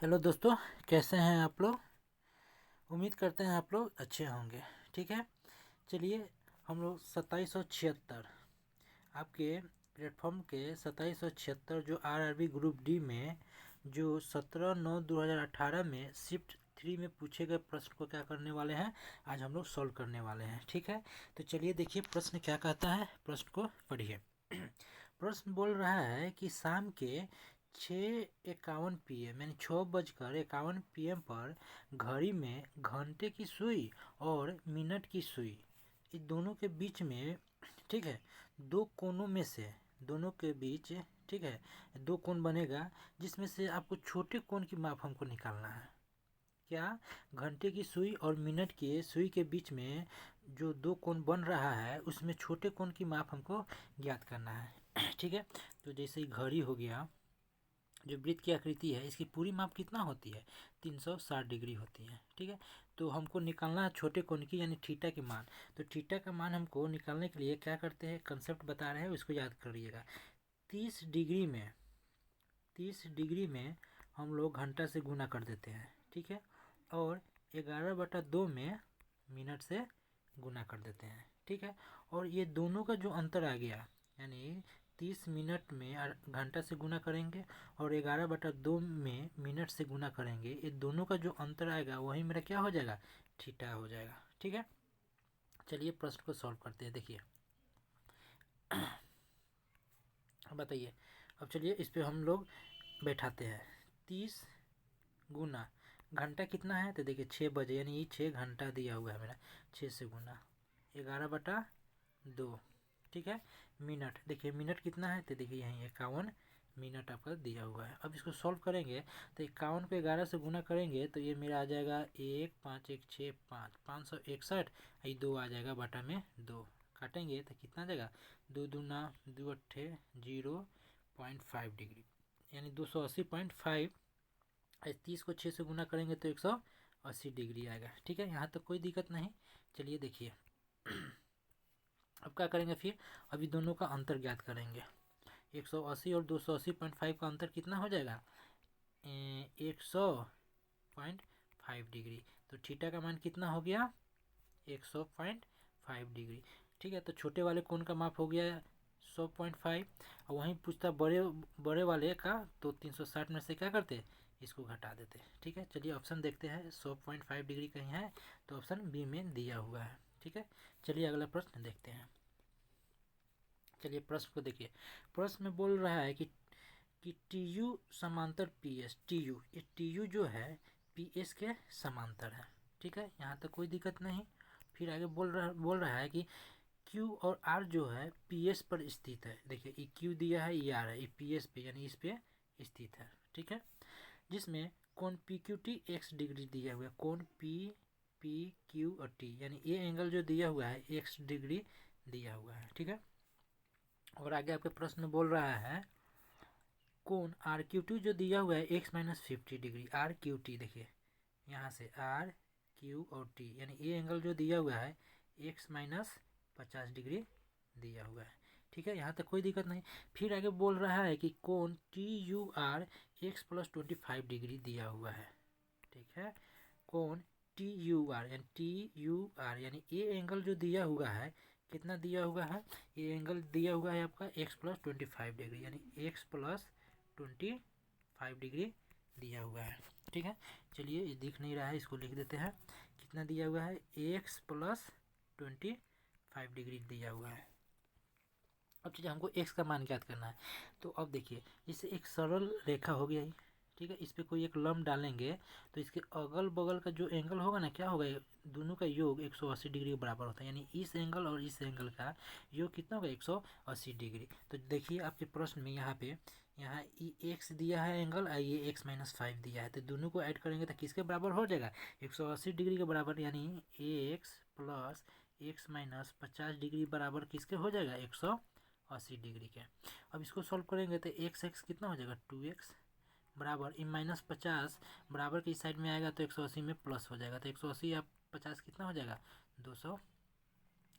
Hello दोस्तों, कैसे हैं आप लोग। उम्मीद करते हैं आप लोग अच्छे होंगे। ठीक है, चलिए हम लोग 2776 आपके प्लेटफॉर्म के 2776 जो आरआरबी ग्रुप डी में जो 17/9/2018 में शिफ्ट 3 में पूछे गए प्रश्न को क्या करने वाले हैं, आज हम लोग सॉल्व करने वाले हैं। ठीक है, तो चलिए देखिए प्रश्न क्या कहता है, प्रश्न को पढ़िए। प्रश्न बोल रहा है कि शाम के 6:51 PM यानी 6:51 PM पर घड़ी में घंटे की सुई और मिनट की सुई, इस दोनों के बीच में, ठीक है, दो कोनों में से, दोनों के बीच, ठीक है, दो कोण बनेगा जिसमें से आपको छोटे कोण की माप हमको निकालना है। क्या घंटे की सुई और मिनट की सुई के बीच में जो दो कोण बन रहा है उसमें छोटे कोण की माप हमको ज्ञात करना है। ठीक है, तो जैसे ही घड़ी हो गया, जो वृत्त की आकृति है इसकी पूरी माप कितना होती है, 360 डिग्री होती है। ठीक है, तो हमको निकालना है छोटे कोण की यानी थीटा के मान। तो थीटा का मान हमको निकालने के लिए क्या करते हैं, कंसेप्ट बता रहे हैं उसको याद करिएगा। 30 डिग्री में हम लोग घंटा से गुना कर देते हैं। ठीक है, और 11/2 में मिनट से गुना कर देते हैं। ठीक है, और ये दोनों का जो अंतर आ गया, यानी 30 मिनट में घंटा से गुना करेंगे और 11/2 में मिनट से गुना करेंगे, ये दोनों का जो अंतर आएगा वही मेरा क्या हो जाएगा, थीटा हो जाएगा। ठीक है, चलिए प्रश्न को सॉल्व करते हैं। देखिए बताइए, अब चलिए इस पर हम लोग बैठाते हैं। 30 गुना घंटा कितना है, तो देखिए 6 बजे, यानी ये 6 घंटा दिया हुआ है मेरा, 6 से गुना 11/2। ठीक है, मिनट, देखिए मिनट कितना है, तो देखिए यहीं 51 मिनट आपका दिया हुआ है। अब इसको सॉल्व करेंगे तो 51 को 11 से गुना करेंगे तो ये मेरा आ जाएगा 1 5 1 6 5 561, ये 2 आ जाएगा बटा में 2, काटेंगे तो कितना आ जाएगा, 2×2 = 0.5 डिग्री, यानी 280.5। 30 को 6 से गुना करेंगे तो 180 डिग्री आएगा। ठीक है, यहाँ तक कोई दिक्कत नहीं। चलिए देखिए अब क्या करेंगे, फिर अभी दोनों का अंतर ज्ञात करेंगे। 180 और 280.5 का अंतर कितना हो जाएगा, 100.5 डिग्री। तो थीटा का मान कितना हो गया, 100.5 डिग्री। ठीक है, तो छोटे वाले कोण का माप हो गया 100.5, और वहीं पूछता बड़े बड़े वाले का, तो 360 में से क्या करते, इसको घटा देते। ठीक है, चलिए ऑप्शन देखते हैं, 100.5 डिग्री कहीं है तो ऑप्शन बी में दिया हुआ है। ठीक है, चलिए अगला प्रश्न देखते हैं। चलिए प्रश्न को देखिए, प्रश्न में बोल रहा है कि टी यू समांतर पी एस, टी यू जो है पी एस के समांतर है। ठीक है, यहाँ तक कोई दिक्कत नहीं। फिर आगे बोल रहा है कि क्यू और आर जो है पी एस पर स्थित है। देखिए ये क्यू दिया है, ये आर है, ये पी एस पे यानी इस पे स्थित है। ठीक है, जिसमें कोण P Q T x degree दिया हुआ है, कोण पी क्यू और टी, यानी ये एंगल जो दिया हुआ है एक्स डिग्री दिया हुआ है। ठीक है, और आगे आपके प्रश्न में बोल रहा है कोण आर क्यू टी जो दिया हुआ है x-50 degree, are Q T, देखिए यहाँ से आर क्यू और टी, यानी ये एंगल जो दिया हुआ है x-50 डिग्री दिया हुआ है। ठीक है, यहाँ तक कोई दिक्कत नहीं। फिर आगे बोल रहा है कि कोण T U are x+25 degree दिया हुआ है। ठीक है, कोण टी यू आर यानी ये एंगल जो दिया हुआ है कितना दिया हुआ है, ये एंगल दिया हुआ है आपका x+25 डिग्री, यानी x+25 डिग्री दिया हुआ है। ठीक है, चलिए ये दिख नहीं रहा है, इसको लिख देते हैं, कितना दिया हुआ है, x+25 डिग्री दिया हुआ है। अब चलिए हमको x का मान ज्ञात करना है। तो अब देखिए जैसे एक सरल रेखा हो गया, ठीक है, इस पर कोई एक लंब डालेंगे तो इसके अगल बगल का जो एंगल होगा ना, क्या होगा, दोनों का योग 180 डिग्री के बराबर होता है, यानी इस एंगल और इस एंगल का योग कितना होगा, 180 डिग्री। तो देखिए आपके प्रश्न में यहाँ पे यहाँ एक्स दिया है एंगल, और ये x-5 दिया है, तो दोनों को ऐड करेंगे तो किसके बराबर हो जाएगा, 180 डिग्री के बराबर, यानी x+x-50 डिग्री बराबर किसके हो जाएगा, 180 डिग्री के। अब इसको सॉल्व करेंगे तो x कितना हो जाएगा, 2x बराबर -50 बराबर की साइड में आएगा तो 180 में प्लस हो जाएगा, तो 180 या 50 कितना हो जाएगा,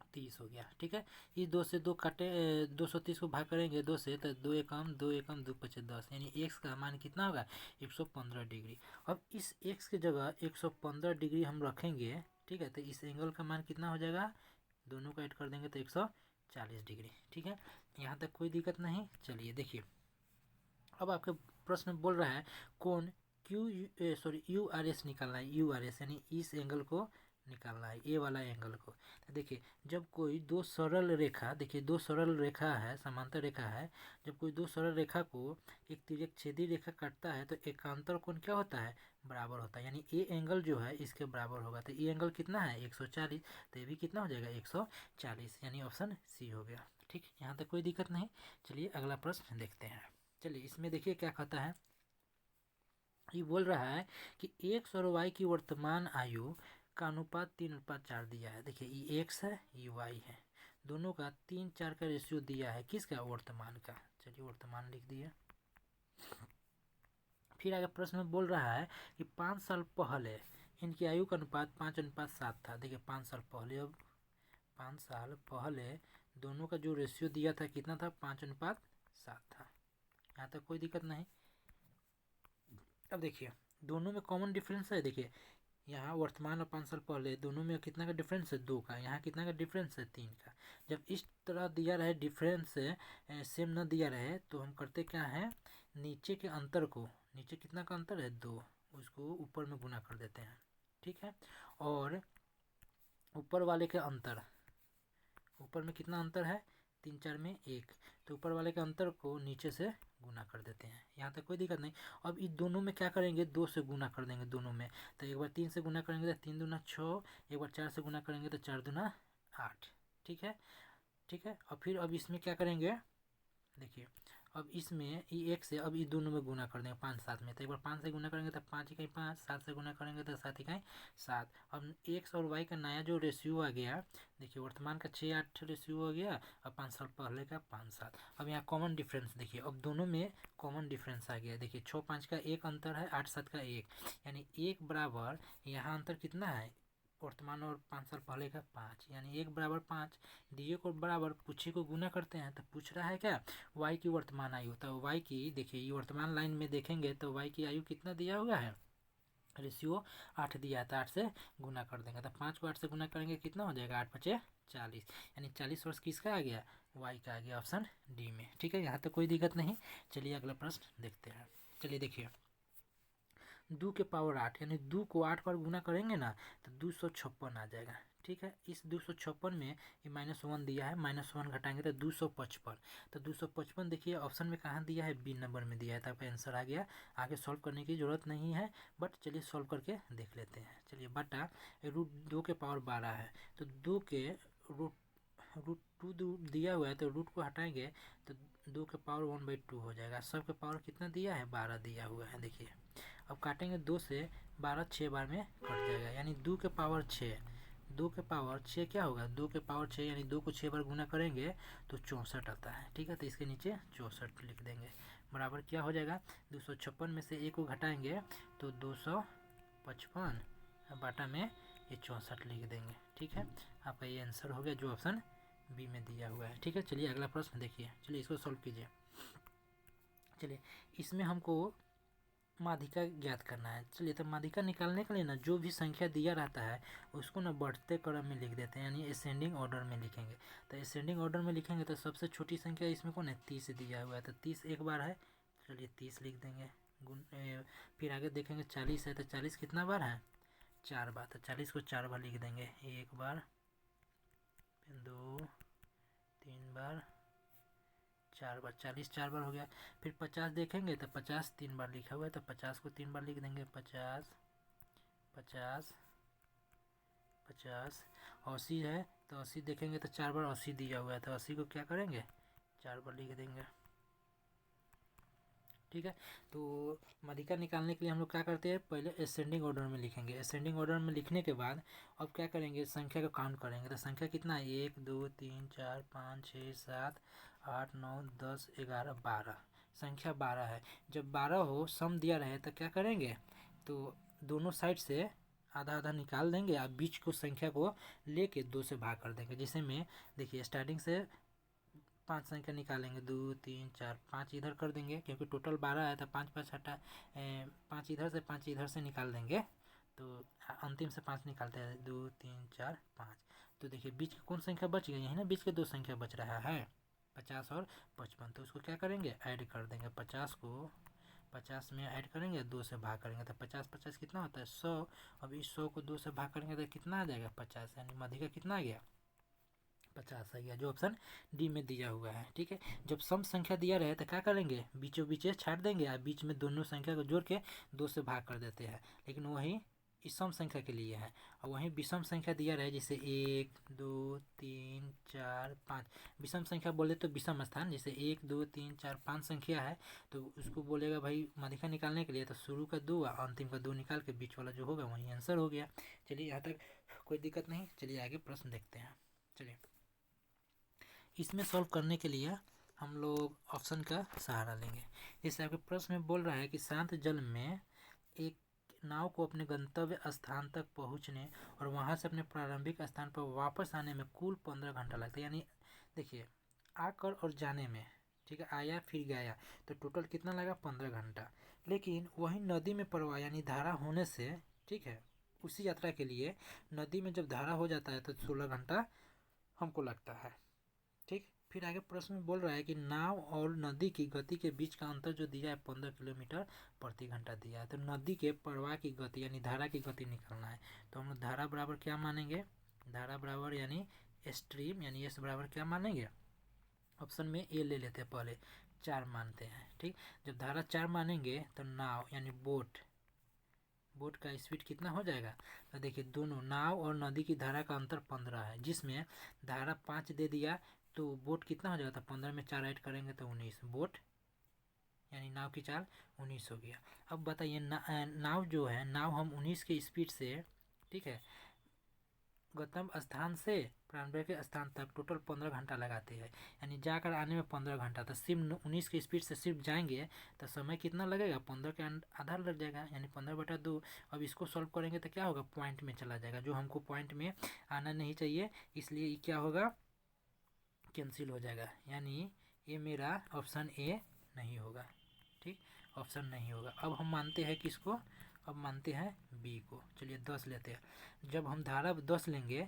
230 हो गया। ठीक है, इस 2 से 2 काटे 230 को भाग करेंगे 2 से तो 2 एकम 2 एकम 2 पचे 10, यानी एक्स का मान कितना होगा 115 डिग्री। अब इस एक्स की जगह 115 डिग्री हम रखेंगे। ठीक है, तो इस एंगल का मान कितना हो जाएगा, दोनों को ऐड कर देंगे तो 140 डिग्री। ठीक है, यहाँ तक कोई दिक्कत नहीं। चलिए देखिए, अब आपके प्रश्न बोल रहा है कौन यू आर एस निकालना है, यू आर एस यानी इस एंगल को निकालना है, ए वाला एंगल को। तो देखिए, जब कोई दो सरल रेखा, देखिए दो सरल रेखा है, समांतर रेखा है, जब कोई दो सरल रेखा को एक तिर्यक छेदी रेखा काटता है तो एकांतर कोण क्या होता है, बराबर होता है, यानी ए एंगल जो है इसके बराबर होगा। तो ए एंगल कितना है 140, तो ये भी कितना हो जाएगा 140, यानी ऑप्शन सी हो गया। ठीक, यहाँ तक कोई दिक्कत नहीं। चलिए अगला प्रश्न देखते हैं। चलिए इसमें देखिए क्या कहता है, ये बोल रहा है कि एक्स और वाई की वर्तमान आयु का अनुपात 3:4 दिया है। देखिए ये एक्स है ये वाई है, दोनों का 3:4 का रेशियो दिया है, किसका, वर्तमान का। चलिए वर्तमान लिख दिए। फिर आगे प्रश्न में बोल रहा है कि 5 साल पहले इनकी आयु का अनुपात 5:7 था। देखिए 5 साल पहले, अब 5 साल पहले दोनों का जो रेशियो दिया था कितना था, 5:7 था। यहाँ तक कोई दिक्कत नहीं। अब देखिए दोनों में कॉमन डिफरेंस है, देखिए यहाँ वर्तमान और 5 साल पहले दोनों में कितना का डिफरेंस है, 2 का। यहाँ कितना का डिफरेंस है, 3 का। जब इस तरह दिया रहे डिफरेंस सेम न दिया रहे तो हम करते क्या है, नीचे के अंतर को, नीचे कितना का अंतर है 2, उसको ऊपर में गुना कर देते हैं। ठीक है, और ऊपर वाले के अंतर, ऊपर में कितना अंतर है 3 4 में 1, तो ऊपर वाले के अंतर को नीचे से गुना कर देते हैं। यहाँ तक कोई दिक्कत नहीं। अब इस दोनों में क्या करेंगे, 2 से गुना कर देंगे दोनों में। तो एक बार 3 से गुना करेंगे तो 3 दूना 6, एक बार 4 से गुना करेंगे तो 4 दूना 8। ठीक है, ठीक है। और फिर अब इसमें क्या करेंगे, देखिए अब इसमें ये 1 से अब इस दोनों में गुना कर देंगे 5 7 में। तो एक बार 5 से गुना करेंगे तो 5 इकाई 5, 7 से गुना करेंगे तो 7 इकाई 7। अब एक्स और वाई का नया जो रेशियो आ गया, देखिए वर्तमान का 6:8 रेशियो हो गया और 5 साल पहले का 5:7। अब यहाँ कॉमन डिफरेंस देखिए, अब दोनों में कॉमन डिफरेंस आ गया। देखिए 6-5 का 1 अंतर है, 8-7 का 1, यानी 1 बराबर, यहाँ अंतर कितना है वर्तमान और 5 साल पहले का 5, यानी 1 बराबर 5। दिए को बराबर पूछे को गुना करते हैं, तो पूछ रहा है क्या, वाई की वर्तमान आयु। तो वाई की देखिए ये वर्तमान लाइन में देखेंगे तो वाई की आयु कितना दिया हुआ है, रेशियो 8 दिया है, तो 8 से गुना कर देंगे। तो 5 को 8 से गुना करेंगे कितना हो जाएगा, 8×5 = 40, यानी 40 वर्ष किसका आ गया, वाई का आ गया, ऑप्शन डी में। ठीक है, यहाँ तक कोई दिक्कत नहीं। चलिए अगला प्रश्न देखते हैं। चलिए देखिए 2 के पावर 8, यानी 2 को 8 बार गुना करेंगे ना तो 256 आ जाएगा। ठीक है, इस 256 में ये -1 दिया है, -1 घटाएंगे तो 255। तो 255 देखिए ऑप्शन में कहाँ दिया है, बी नंबर में दिया है, तो आपका आंसर आ गया। आगे सॉल्व करने की ज़रूरत नहीं है, बट चलिए सॉल्व करके देख लेते हैं। चलिए बटा √2 के पावर 12 है, तो 2 के √2 दिया हुआ है, तो रूट को हटाएंगे तो 2 के पावर 1/2 हो जाएगा। सब के पावर कितना दिया है, 12 दिया हुआ है। देखिए अब काटेंगे 2 से 12 6 बार में कट जाएगा, यानी 2 के पावर 6, 2 के पावर 6 क्या होगा, 2 के पावर 6 यानी 2 को 6 बार गुना करेंगे तो 64 आता है। ठीक है, तो इसके नीचे 64 लिख देंगे, बराबर क्या हो जाएगा, 256 में से 1 को घटाएंगे तो 255, बाटा में ये 64 लिख देंगे। ठीक है, आपका ये आंसर हो गया जो ऑप्शन बी में दिया हुआ है। ठीक है, चलिए अगला प्रश्न देखिए। चलिए इसको सॉल्व कीजिए। चलिए इसमें हमको माध्यिका ज्ञात करना है। चलिए तो माध्यिका निकालने के लिए ना जो भी संख्या दिया रहता है उसको ना बढ़ते क्रम में लिख देते हैं, यानी असेंडिंग ऑर्डर में लिखेंगे। तो असेंडिंग ऑर्डर में लिखेंगे तो सबसे छोटी संख्या इसमें कौन है, 30 दिया हुआ है, तो 30 एक बार है, चलिए 30 लिख देंगे। फिर आगे देखेंगे 40 है, तो 40 कितना बार है, 4 बार, तो 40 को 4 बार लिख देंगे, 1 बार, 2 3 बार, 4 बार, 40 4 बार हो गया। फिर 50 देखेंगे तो 50 3 बार लिखा हुआ है, तो 50 को 3 बार लिख देंगे, 50 50 50। 80 है तो 80 देखेंगे तो 4 बार 80 दिया हुआ है, तो 80 को क्या करेंगे, 4 बार लिख देंगे। ठीक है, तो माध्यिका निकालने के लिए हम लोग क्या करते हैं, पहले असेंडिंग ऑर्डर में लिखेंगे। असेंडिंग ऑर्डर में लिखने के बाद अब क्या करेंगे, संख्या का काउंट करेंगे। तो संख्या कितना है, 1 2 3 4 5 6 7 8 9 10 11 12, संख्या 12 है। जब 12 हो, सम दिया रहे तो क्या करेंगे, तो दोनों साइड से आधा आधा निकाल देंगे, आप बीच को संख्या को लेके 2 से भाग कर देंगे। जैसे में देखिए स्टार्टिंग से 5 संख्या निकालेंगे, 2 3 4 5 इधर कर देंगे, क्योंकि टोटल 12 आया था, 5 5 हटा 5 इधर से 5 इधर से निकाल देंगे, तो अंतिम से 5 निकालते हैं, 2 3 4 5। तो देखिए बीच की कौन संख्या बच गई, यही ना बीच के 2 संख्या बच रहा है, 50 और 55। तो उसको क्या करेंगे, ऐड कर देंगे। 50 को 50 में ऐड करेंगे, 2 से भाग करेंगे, तो 50 50 कितना होता है, 100। अब इस 100 को 2 से भाग करेंगे तो कितना आ जाएगा, 50, यानी मध्य का कितना आ गया, 50 आ गया, जो ऑप्शन डी में दिया हुआ है। ठीक है, जब सम संख्या दिया रहे तो क्या करेंगे, बीचों बीच छाट देंगे, या बीच में दोनों संख्या को जोड़ के 2 से भाग कर देते हैं। लेकिन वही इस सम संख्या के लिए है, और वहीं विषम संख्या दिया रहे, जैसे 1 2 3 4 5। विषम संख्या बोले तो विषम स्थान, जैसे 1 2 3 4 5 संख्या है, तो उसको बोलेगा भाई माध्यिका निकालने के लिए, तो शुरू का 2 और अंतिम का 2 निकाल के बीच वाला जो होगा वही आंसर हो गया। चलिए यहाँ तक कोई दिक्कत नहीं, चलिए आगे प्रश्न देखते हैं। चलिए इसमें सॉल्व करने के लिए हम लोग ऑप्शन का सहारा लेंगे। जैसे आपके प्रश्न में बोल रहा है कि शांत जल में एक नाव को अपने गंतव्य स्थान तक पहुंचने और वहां से अपने प्रारंभिक स्थान पर वापस आने में कुल 15 घंटा लगता है। यानी देखिए आकर और जाने में, ठीक है, आया फिर गया, तो टोटल कितना लगा, 15 घंटा। लेकिन वहीं नदी में प्रवाह यानी धारा होने से, ठीक है, उसी यात्रा के लिए नदी में जब धारा हो जाता है तो 16 घंटा हमको लगता है। ठीक, फिर आगे प्रश्न में बोल रहा है कि नाव और नदी की गति के बीच का अंतर जो दिया है 15 किलोमीटर प्रति घंटा दिया है। तो नदी के प्रवाह की गति यानी धारा की गति निकालना है, तो हम लोग धारा बराबर क्या मानेंगे, धारा बराबर यानी स्ट्रीम यानी एस बराबर क्या मानेंगे, ऑप्शन में ए ले लेते हैं, पहले 4 मानते हैं। ठीक, जब धारा 4 मानेंगे तो नाव यानी बोट का स्पीड कितना हो जाएगा, तो देखिए दोनों नाव और नदी की धारा का अंतर 15 है, जिसमें धारा 5 दे दिया, तो बोट कितना हो जाएगा, तो 15 में 4 ऐड करेंगे तो 19, बोट यानी नाव की चाल 19 हो गया। अब बताइए नाव जो है, नाव हम 19 के स्पीड से, ठीक है, गंतव्य स्थान से प्रारंभिक स्थान तक टोटल 15 घंटा लगाते हैं, यानी जाकर आने में 15 घंटा। तो सिर्फ 19 की स्पीड से सिर्फ जाएंगे तो समय कितना लगेगा, 15 के आधा लग जाएगा, यानी 15/2। अब इसको सॉल्व करेंगे तो क्या होगा, पॉइंट में चला जाएगा, जो हमको पॉइंट में आना नहीं चाहिए, इसलिए क्या होगा, कैंसिल हो जाएगा, यानी ये मेरा ऑप्शन ए नहीं होगा। ठीक, ऑप्शन नहीं होगा। अब हम मानते हैं किसको, अब मानते हैं बी को। चलिए 10 लेते हैं, जब हम धारा 10 लेंगे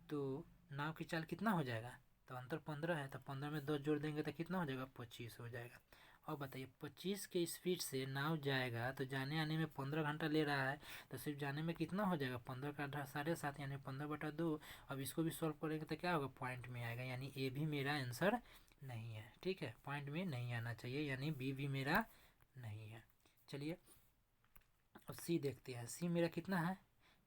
तो नाव की चाल कितना हो जाएगा, तो अंतर 15 है, तो 15 में 10 जोड़ देंगे तो कितना हो जाएगा, 25 हो जाएगा। और बताइए 25 के स्पीड से नाव जाएगा तो जाने आने में 15 घंटा ले रहा है, तो सिर्फ जाने में कितना हो जाएगा, 15 का आधा 7.5 यानी 15/2। अब इसको भी सॉल्व करेंगे तो क्या होगा, पॉइंट में आएगा, यानी ए भी मेरा आंसर नहीं है। ठीक है, पॉइंट में नहीं आना चाहिए, यानी बी भी मेरा नहीं है। चलिए अब सी देखते हैं, सी मेरा कितना है,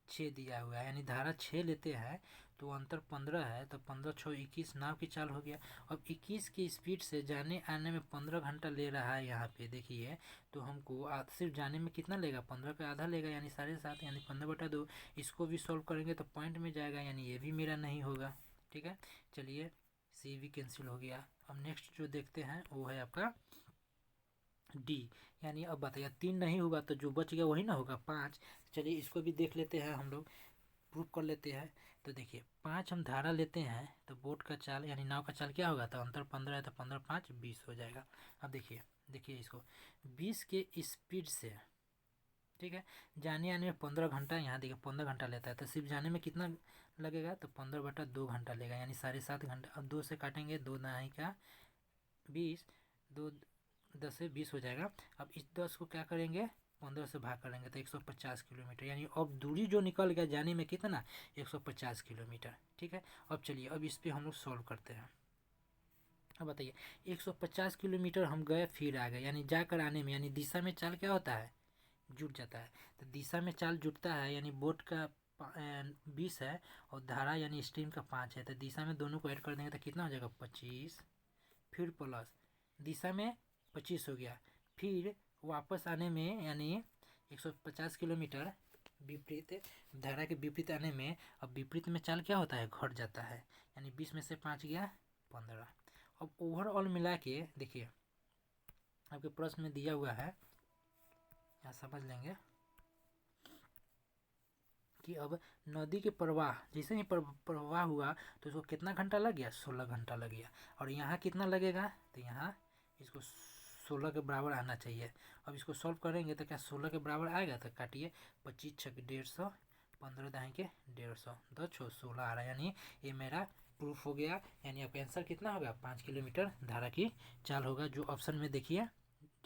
6 दिया हुआ है, यानी धारा 6 लेते हैं तो अंतर 15 है, तो 15 6 21 नाव की चाल हो गया। अब 21 की स्पीड से जाने आने में 15 घंटा ले रहा है, यहाँ पे देखिए, तो हमको सिर्फ जाने में कितना लेगा, 15 का आधा लेगा, यानी 7.5 यानी 15/2। इसको भी सॉल्व करेंगे तो पॉइंट में जाएगा, यानी ये भी मेरा नहीं होगा। ठीक है, चलिए सी भी कैंसिल हो गया। अब नेक्स्ट जो देखते हैं वो है आपका डी, यानी अब बताइए 3 नहीं होगा तो जो बच गया वही ना होगा, 5। चलिए इसको भी देख लेते हैं, हम लोग प्रूफ कर लेते हैं। तो देखिए 5 हम धारा लेते हैं तो बोट का चाल यानी नाव का चाल क्या होगा, तो अंतर 15 है, तो 15 5 20 हो जाएगा। अब देखिए देखिए इसको 20 के स्पीड से, ठीक है, जाने आने में 15 घंटा, यहाँ देखिए 15 घंटा लेता है, तो सिर्फ जाने में कितना लगेगा, तो 15/2 घंटा लेगा, यानी 7.5 घंटा। अब 2 से काटेंगे, 2 9 का 20, 2 10 से 20 हो जाएगा। अब इस 10 को क्या करेंगे, 15 से भाग करेंगे तो 150 किलोमीटर, यानी अब दूरी जो निकल गया जाने में कितना, 150 किलोमीटर। ठीक है, अब चलिए अब इस पर हम लोग सॉल्व करते हैं। अब बताइए 150 किलोमीटर हम गए फिर आ गए, यानी जाकर आने में, यानी दिशा में चाल क्या होता है, जुट जाता है, तो दिशा में चाल जुटता है, यानी बोट का 20 है और धारा यानी स्ट्रीम का 5 है, तो दिशा में दोनों को ऐड कर देंगे तो कितना हो जाएगा, 25, फिर प्लस दिशा में 25 हो गया, फिर वापस आने में यानी 150 किलोमीटर विपरीत धारा के विपरीत आने में, अब विपरीत में चाल क्या होता है, घट जाता है, यानी 20 में से 5 गया 15। अब ओवरऑल मिला के देखिए आपके प्रश्न में दिया हुआ है, यहाँ समझ लेंगे कि अब नदी के प्रवाह जैसे ही प्रवाह हुआ तो इसको कितना घंटा लग गया, 16 घंटा लग गया। और यहाँ कितना लगेगा, तो यहाँ इसको 16 के बराबर आना चाहिए। अब इसको सॉल्व करेंगे तो क्या 16 के बराबर आएगा, तो काटिए 25 छक 150, 15 दाएँ के 150, 10 छो 16 आ रहा है, यानी ये मेरा प्रूफ हो गया। यानी आपका आंसर कितना होगा, 5 किलोमीटर धारा की चाल होगा, जो ऑप्शन में देखिए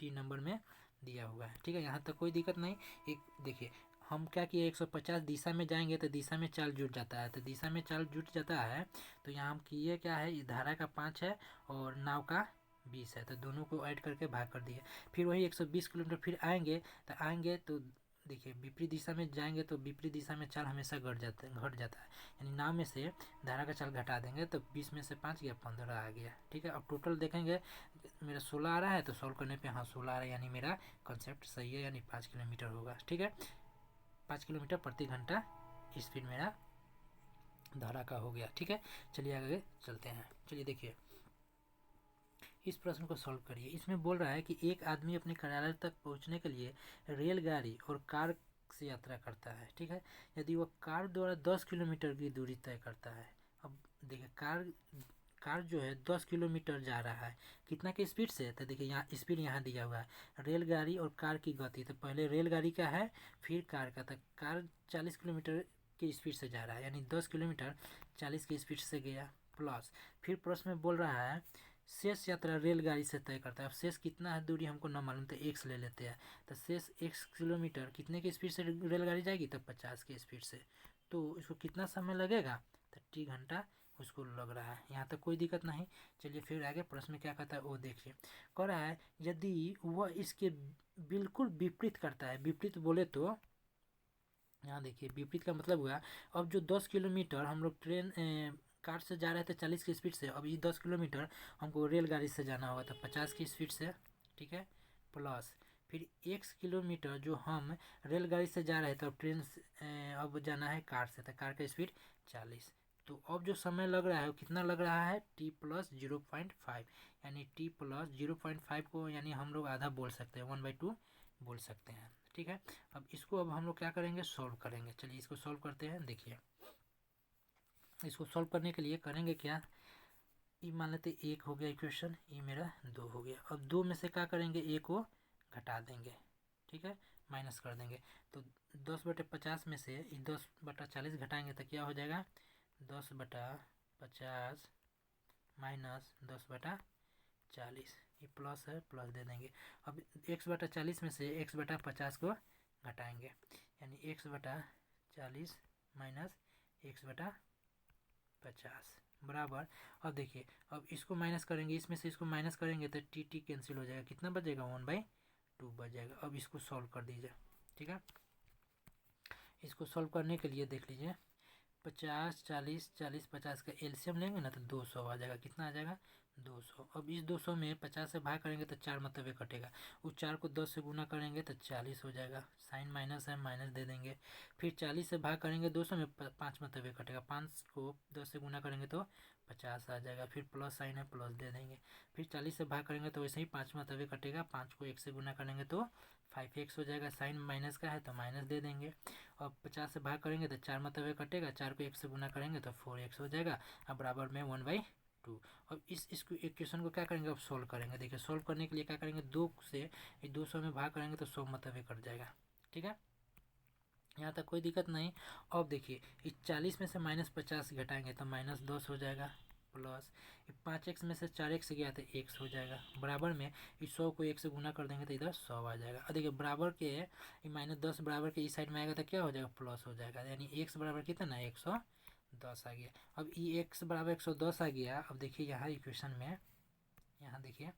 डी नंबर में दिया हुआ है। ठीक है, यहाँ तक कोई दिक्कत नहीं। एक देखिए हम क्या किए, 150 दिशा में जाएंगे तो दिशा में चाल जुट जाता है, तो दिशा में चाल जुट जाता है तो यहाँ हम किए क्या है, धारा का 5 है और नाव का 20 है, तो दोनों को ऐड करके भाग कर दिए। फिर वही 120 किलोमीटर फिर आएंगे तो देखिए विपरीत दिशा में जाएंगे तो विपरीत दिशा में चाल हमेशा घट जाता है। यानी नाव में से धारा का चाल घटा देंगे तो 20 में से 5 गया, 15 आ गया। ठीक है, अब टोटल देखेंगे मेरा 16 आ रहा है, तो सॉल्व करने पे हाँ 16 आ रहा है, यानी मेरा कॉन्सेप्ट सही है, यानी 5 किलोमीटर होगा। ठीक है, 5 किलोमीटर प्रति घंटा स्पीड मेरा धारा का हो गया। ठीक है, चलिए आगे चलते हैं। चलिए देखिए इस प्रश्न को सॉल्व करिए। इसमें बोल रहा है कि एक आदमी अपने कार्यालय तक पहुंचने के लिए रेलगाड़ी और कार से यात्रा करता है। ठीक है, यदि वह कार द्वारा 10 किलोमीटर की दूरी तय करता है। अब देखिए कार जो है 10 किलोमीटर जा रहा है, कितना की स्पीड से, तो देखिए यहाँ स्पीड यहाँ दिया हुआ है, रेलगाड़ी और कार की गति, तो पहले रेलगाड़ी का है फिर कार का, तो कार 40 किलोमीटर की स्पीड से जा रहा है, यानी 10 किलोमीटर 40 की स्पीड से गया। प्लस फिर प्रश्न में बोल रहा है शेष यात्रा रेलगाड़ी से तय करता है। अब शेष कितना है दूरी हमको न मालूम, तो x ले लेते हैं, तो शेष x किलोमीटर कितने की स्पीड से रेलगाड़ी जाएगी, तो 50 की स्पीड से। तो इसको कितना समय लगेगा, तो t घंटा उसको लग रहा है। यहाँ तक कोई दिक्कत नहीं। चलिए फिर आगे प्रश्न में क्या कहता है वो देखिए। कह रहा है यदि वह इसके बिल्कुल विपरीत करता है, विपरीत बोले तो यहाँ देखिए विपरीत का मतलब हुआ, अब जो 10 किलोमीटर हम लोग कार से जा रहे थे 40 की स्पीड से, अब ये 10 किलोमीटर हमको रेलगाड़ी से जाना होगा तो 50 की स्पीड से। ठीक है, प्लस फिर 1 किलोमीटर जो हम रेलगाड़ी से जा रहे थे अब ट्रेन से अब जाना है कार से, तो कार का स्पीड 40। तो अब जो समय लग रहा है वो कितना लग रहा है, t प्लस 0.5, यानी t प्लस 0.5 को यानी हम लोग आधा बोल सकते हैं, 1/2 बोल सकते हैं। ठीक है, अब हम लोग क्या करेंगे, सॉल्व करेंगे। चलिए इसको सॉल्व करते हैं। देखिए इसको सॉल्व करने के लिए करेंगे क्या, ये मान लेते 1 हो गया इक्वेशन, ये मेरा 2 हो गया। अब 2 में से क्या करेंगे, a को घटा देंगे। ठीक है, माइनस कर देंगे, तो 10/50 में से 10/40 घटाएंगे तो क्या हो जाएगा, 10/50 माइनस 10/40, ये प्लस है, प्लस दे देंगे। अब 1/40 में से 1/50 को घटाएंगे, यानी 1/40 माइनस 1/50 बराबर। अब देखिए अब इसको माइनस करेंगे, इसमें से इसको माइनस करेंगे तो टी कैंसिल हो जाएगा, कितना बचेगा, 1/2 बच जाएगा। अब इसको सॉल्व कर दीजिए। ठीक है, इसको सॉल्व करने के लिए देख लीजिए 50 40 40 50 का एलसीएम लेंगे ना तो 200 आ जाएगा, कितना आ जाएगा, 200। अब इस 200 में 50 से भाग करेंगे तो 4 मतलब ये कटेगा, उस 4 को 10 से गुना करेंगे तो 40 हो जाएगा, साइन माइनस है माइनस दे देंगे। फिर 40 से भाग करेंगे 200 में 5 मतलब ये कटेगा, 5 को 10 से गुना करेंगे तो 50 आ जाएगा। फिर प्लस साइन है प्लस दे देंगे। फिर 40 से भाग करेंगे तो वैसे ही 5 मतलब ये कटेगा, 5 को 1 से गुना करेंगे तो 5x हो जाएगा, साइन माइनस का है तो माइनस दे देंगे। अब 50 से भाग करेंगे तो 4 मतलब ये कटेगा, 4 को 1 से गुना करेंगे तो 4x हो जाएगा, अब बराबर में 1/2। अब इसको इक्वेशन को क्या करेंगे, अब सोल्व करेंगे। देखिए सोल्व करने के लिए क्या करेंगे, 2 से 200 में भाग करेंगे तो 100 मतलब ये कट जाएगा। ठीक है, यहाँ तक कोई दिक्कत नहीं। अब देखिए इस 40 में से -50 घटाएंगे तो -10 हो जाएगा, प्लस 5x में से 4x गया तो x हो जाएगा, बराबर में इस 100 को 1 से गुना कर देंगे तो इधर 100 आ जाएगा। और देखिए बराबर के -10 बराबर के इस साइड में आएगा तो क्या हो जाएगा, प्लस हो जाएगा, यानी x बराबर कितना, 110 आ गया। अब ये x बराबर 110 आ गया। अब देखिए यहाँ इक्वेशन में, यहाँ देखिए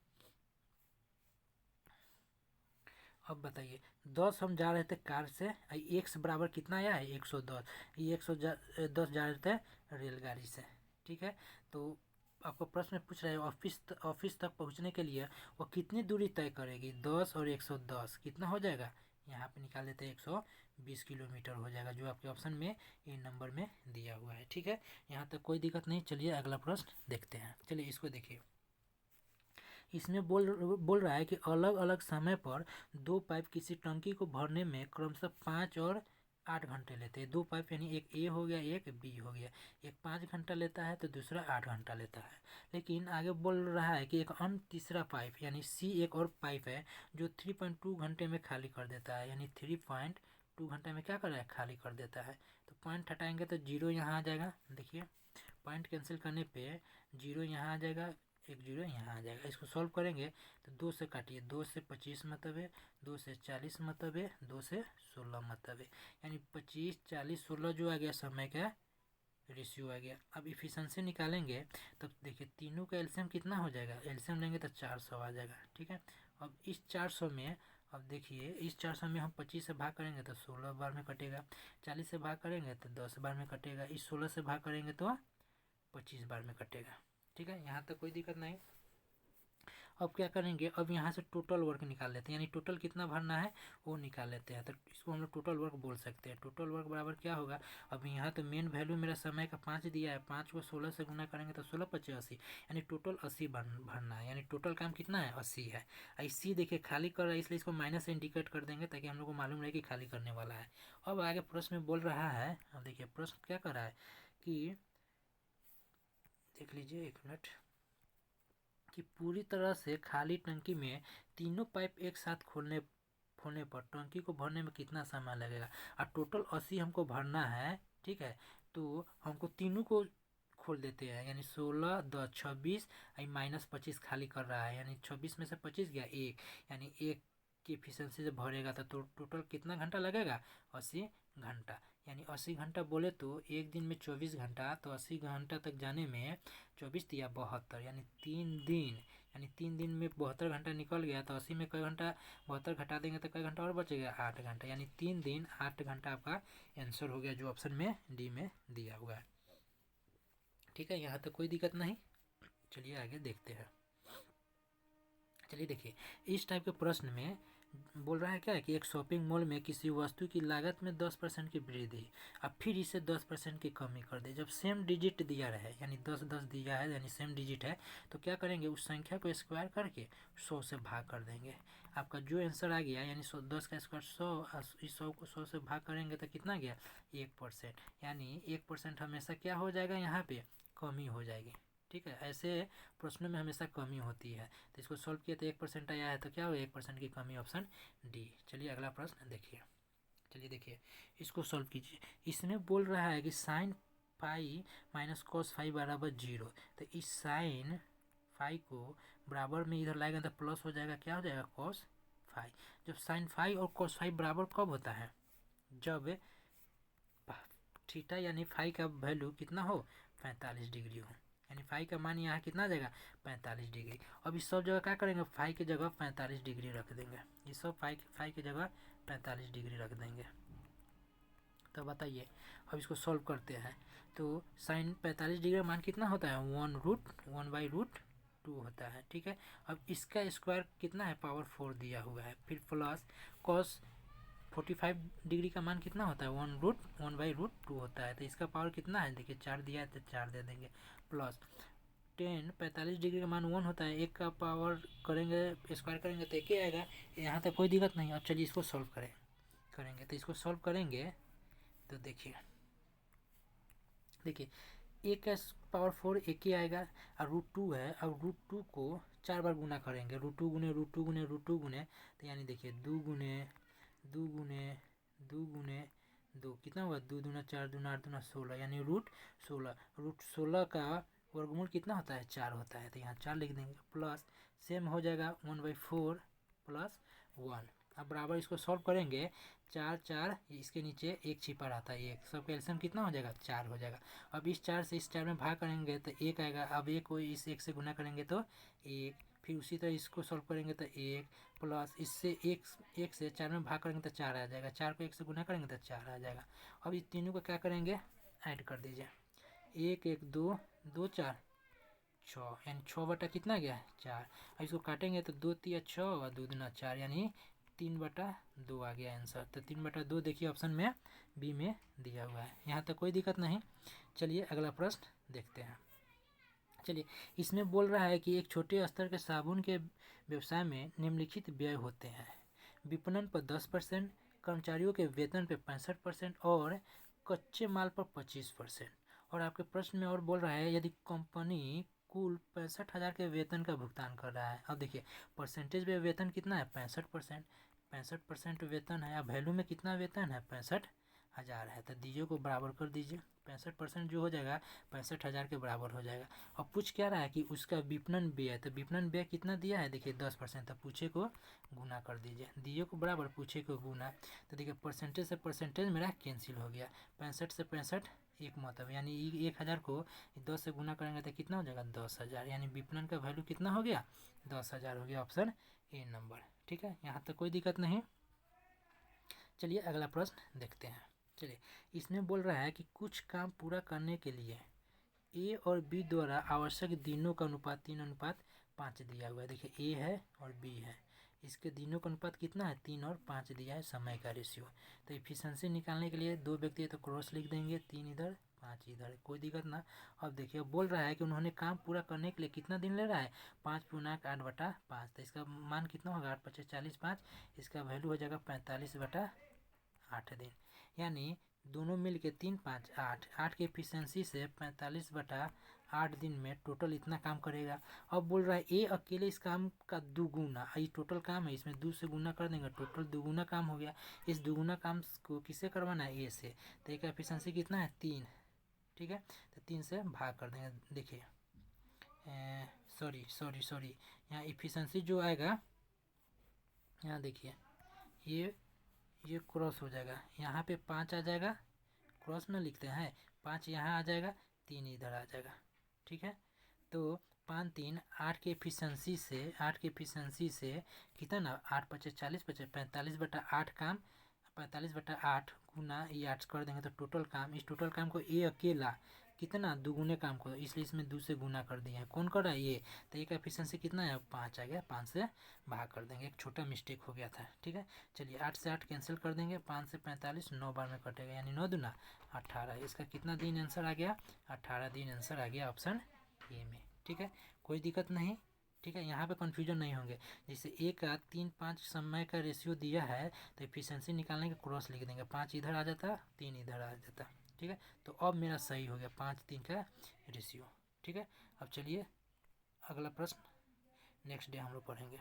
अब बताइए 10 हम जा रहे थे कार से, x बराबर कितना आया है, 110, ये 110 जा रहे थे रेलगाड़ी से। ठीक है, तो आपको प्रश्न पूछ रहा है ऑफिस तक पहुंचने के लिए वो कितनी दूरी तय करेगी, 10 और 110 कितना हो जाएगा, यहाँ पे निकाल देते हैं 120 किलोमीटर हो जाएगा, जो आपके ऑप्शन में ए नंबर में दिया हुआ है। ठीक है, यहाँ तक कोई दिक्कत नहीं। चलिए अगला प्रश्न देखते हैं। चलिए इसको देखिए, इसमें बोल रहा है कि अलग अलग समय पर 2 पाइप किसी टंकी को भरने में क्रमशः 5 और 8 घंटे लेते हैं। 2 पाइप यानी एक ए हो गया, एक बी हो गया। एक 5 घंटा लेता है तो दूसरा 8 घंटा लेता है। लेकिन आगे बोल रहा है कि एक अन्य तीसरा पाइप यानी सी एक और पाइप है जो 3.2 घंटे में खाली कर देता है, यानी 3.2 घंटे में क्या कर रहा है, खाली कर देता है। तो पॉइंट हटाएंगे तो जीरो यहाँ आ जाएगा। देखिए पॉइंट कैंसिल करने पे जीरो यहाँ आ जाएगा, एक जीरो यहाँ आ जाएगा। इसको सॉल्व करेंगे तो 2 से काटिए, 2 से 25 मतलब है, 2 से 40 मतलब है, 2 से 16 मतलब है, यानी 25 40 16 जो आ गया समय का रेशियो आ गया। अब इफिशिएंसी निकालेंगे तब देखिए तीनों का एलसीएम कितना हो जाएगा, एलसीएम लेंगे तो 400 आ जाएगा। ठीक है, अब इस 400 में, अब देखिए इस 400 में हम 25 से भाग करेंगे तो 16 बार में कटेगा, 40 से भाग करेंगे तो 10 बार में कटेगा, इस 16 से भाग करेंगे तो 25 बार में कटेगा। ठीक है, यहाँ तक कोई दिक्कत नहीं। अब क्या करेंगे, अब यहाँ से टोटल वर्क निकाल लेते हैं, यानी टोटल कितना भरना है वो निकाल लेते हैं। तो इसको हम लोग टोटल वर्क बोल सकते हैं। टोटल वर्क बराबर क्या होगा, अब यहाँ तो मेन वैल्यू मेरा समय का 5 दिया है, 5 को 16 से गुना करेंगे तो 16 5 80, यानी टोटल 80 भरना है, यानी टोटल काम कितना है 80 है। इसी देखिए खाली कर रहा है इसलिए इसको माइनस से इंडिकेट कर देंगे ताकि हम लोग को मालूम रहे कि खाली करने वाला है। अब आगे प्रश्न में बोल रहा है, अब देखिए प्रश्न क्या कर रहा है कि देख लीजिए एक मिनट, कि पूरी तरह से खाली टंकी में तीनों पाइप एक साथ खोलने पर टंकी को भरने में कितना समय लगेगा। और टोटल 80 हमको भरना है। ठीक है, तो हमको तीनों को खोल देते हैं, यानी 16 10 26 माइनस 25 खाली कर रहा है, यानी 26 में से 25 गया एक, यानी एक की एफिशिएंसी से भरेगा तो टोटल कितना घंटा लगेगा 80 घंटा। यानी 80 घंटा बोले तो एक दिन में 24 घंटा, तो 80 घंटा तक जाने में 24 या 72, यानी 3 दिन, यानी 3 दिन में 72 घंटा निकल गया। तो 80 में कई घंटा, 72 घटा देंगे तो कई घंटा और बचेगा 8 घंटा, यानी 3 दिन 8 घंटा आपका आंसर हो गया जो ऑप्शन में डी में दिया हुआ है। ठीक है, यहाँ तक कोई दिक्कत नहीं। चलिए आगे देखते हैं। चलिए देखिए इस टाइप के प्रश्न में बोल रहा है क्या है कि एक शॉपिंग मॉल में किसी वस्तु की लागत में 10% की वृद्धि, अब फिर इसे 10% की कमी कर दे। जब सेम डिजिट दिया रहे, यानी 10 10 दिया है यानी सेम डिजिट है, तो क्या करेंगे उस संख्या को स्क्वायर करके 100 से भाग कर देंगे। आपका जो आंसर आ गया यानी 10 का स्क्वायर 100, इस 100 को 100 से भाग करेंगे तो कितना गया 1%, यानी 1% हमेशा क्या हो जाएगा यहाँ पे कमी हो जाएगी। ठीक है, ऐसे प्रश्नों में हमेशा कमी होती है। तो इसको सॉल्व किया तो 1% आया है, तो क्या हो 1% की कमी, ऑप्शन डी। चलिए अगला प्रश्न देखिए। चलिए देखिए इसको सॉल्व कीजिए। इसमें बोल रहा है कि sine phi minus cos phi बराबर 0, तो इस साइन फाई को बराबर में इधर लाएगा तो प्लस हो जाएगा, क्या हो जाएगा कॉस फाई। जब साइन फाई और कॉस फाई बराबर कब होता है, जब थीटा यानी फाई का वैल्यू कितना हो 45 डिग्री हो, यानी फाई का मान यहाँ कितना आ जाएगा 45 डिग्री। अब इस सब जगह क्या करेंगे, फाई की जगह 45 डिग्री रख देंगे, ये सब फाई की जगह 45 डिग्री रख देंगे। तो बताइए अब इसको सॉल्व करते हैं। तो साइन 45 डिग्री का मान कितना होता है 1/√2 होता है। ठीक है, अब इसका स्क्वायर कितना है पावर 4 दिया हुआ है, फिर प्लस कॉस 45 डिग्री का मान कितना होता है 1/√2 होता है, तो इसका पावर कितना है देखिए 4 दिया है तो 4 दे देंगे, प्लस 45 डिग्री का मान 1 होता है, एक का पावर करेंगे स्क्वायर करेंगे तो एक ही आएगा। यहाँ तक कोई दिक्कत नहीं। अब चलिए इसको सॉल्व करेंगे तो इसको सॉल्व करेंगे तो देखिए एक का पावर 4 एक ही आएगा, और √2 है, अब √2 को 4 बार गुना करेंगे, √2 गुने √2 गुने √2 गुने, तो यानी देखिए 2 गुने 2 गुने 2 गुने 2 कितना हुआ 2 दूना 4 दूना 8 दूना 16, यानी √16 का वर्गमूल कितना होता है 4 होता है, तो यहाँ 4 लिख देंगे, प्लस सेम हो जाएगा 1/4 प्लस 1। अब बराबर इसको सॉल्व करेंगे, 4 4 इसके नीचे एक छिपा रहता है, एक सब कैल्शियम कितना हो जाएगा 4 हो जाएगा। अब इस 4 से इस 4 में भाग करेंगे तो 1 आएगा, अब 1 को इस 1 से गुना करेंगे तो 1, फिर उसी तरह इसको सॉल्व करेंगे तो 1 प्लस इससे 1 से 4 में भाग करेंगे तो 4 आ जाएगा, 4 को 1 से गुना करेंगे तो 4 आ जाएगा। अब इस तीनों को क्या करेंगे ऐड कर दीजिए, 1 1 2 2 4 6, यानी 6 बटा कितना गया 4। अब इसको काटेंगे तो 2 3 6 और 2 दूना 4, यानी 3/2 आ गया आंसर। तो 3/2 देखिए ऑप्शन में बी में दिया हुआ है। यहाँ तक कोई दिक्कत नहीं। चलिए अगला प्रश्न देखते हैं। चलिए इसमें बोल रहा है कि एक छोटे स्तर के साबुन के व्यवसाय में निम्नलिखित व्यय होते हैं, विपणन पर 10%, कर्मचारियों के वेतन पे 65% और कच्चे माल पर 25%। और आपके प्रश्न में और बोल रहा है यदि कंपनी कुल 65,000 के वेतन का भुगतान कर रहा है। अब देखिए परसेंटेज में वेतन कितना है 65%, 65% वेतन है। अब वैल्यू में कितना वेतन है 65,000 है, तो दीजिए को बराबर कर दीजिए। 65% जो हो जाएगा 65,000 के बराबर हो जाएगा। अब पूछ क्या रहा है कि उसका विपणन व्यय, तो विपणन व्यय कितना दिया है देखिए 10%, तो पूछे को गुना कर दीजिए, दिए को बराबर पूछे को गुना। तो देखिए परसेंटेज से परसेंटेज मेरा कैंसिल हो गया, 65 से 65 एक मतलब यानी 1,000 को 10 से गुना करेंगे तो कितना हो जाएगा 10,000, यानी विपणन का वैल्यू कितना हो गया 10,000 हो गया। Option A number. ठीक है, यहाँ तक कोई दिक्कत नहीं। चलिए अगला प्रश्न देखते हैं। चलिए इसमें बोल रहा है कि कुछ काम पूरा करने के लिए ए और बी द्वारा आवश्यक दिनों का अनुपात 3:5 दिया हुआ है। देखिए ए है और बी है, इसके दिनों का अनुपात कितना है 3 और 5 दिया है, समय का रेशियो। तो इफिशिएंसी निकालने के लिए दो व्यक्ति है तो क्रॉस लिख देंगे, 3 इधर 5 इधर, कोई दिक्कत ना। अब देखिए बोल रहा है कि उन्होंने काम पूरा करने के लिए कितना दिन ले रहा है 5×8/5, तो इसका मान कितना होगा 8×5 = 40, 5 इसका वैल्यू हो जाएगा 45/8 दिन, यानी दोनों मिल के 3 5 8 8 की एफिशिएंसी से 45/8 दिन में टोटल इतना काम करेगा। अब बोल रहा है ए अकेले इस काम का दुगुना, ये टोटल काम है इसमें 2 से गुना कर देंगे टोटल दुगुना काम हो गया। इस दुगुना काम को किससे करवाना है ए से, तो ए का एफिशिएंसी कितना है 3। ठीक है, तो 3 से भाग कर देंगे। देखिए सॉरी यहाँ एफिशिएंसी जो आएगा, यहाँ देखिए ये क्रॉस हो जाएगा, यहाँ पे 5 आ जाएगा, क्रॉस में लिखते हैं 5 यहाँ आ जाएगा, 3 इधर आ जाएगा। ठीक है, तो 5 3 8 की एफिशिएंसी से कितना ना 8×5 = 40, 45/8 काम 45/8 गुना ये 8 कर देंगे तो टोटल काम, इस टोटल काम को ए अकेला कितना दुगुने काम को, इसलिए इसमें 2 से गुना कर दिए हैं। कौन कर रहा है ये, तो ए का एफिशिएंसी कितना है 5 आ गया, 5 से भाग कर देंगे, एक छोटा मिस्टेक हो गया था। ठीक है, चलिए 8 से 8 कैंसिल कर देंगे, 5 से 45 9 बार में कटेगा, यानी 9 दूना 18, इसका कितना दिन आंसर आ गया 18 दिन आंसर आ गया ऑप्शन ए में। ठीक है, कोई दिक्कत नहीं। ठीक है, यहाँ पे कन्फ्यूजन नहीं होंगे। जैसे ए का 3 5 समय का रेशियो दिया है तो एफिशिएंसी निकालने के क्रॉस लिख देंगे, 5 इधर आ जाता 3 इधर आ जाता। ठीक है, तो अब मेरा सही हो गया 5 3 का रेशियो। ठीक है, अब चलिए अगला प्रश्न नेक्स्ट डे हम लोग पढ़ेंगे।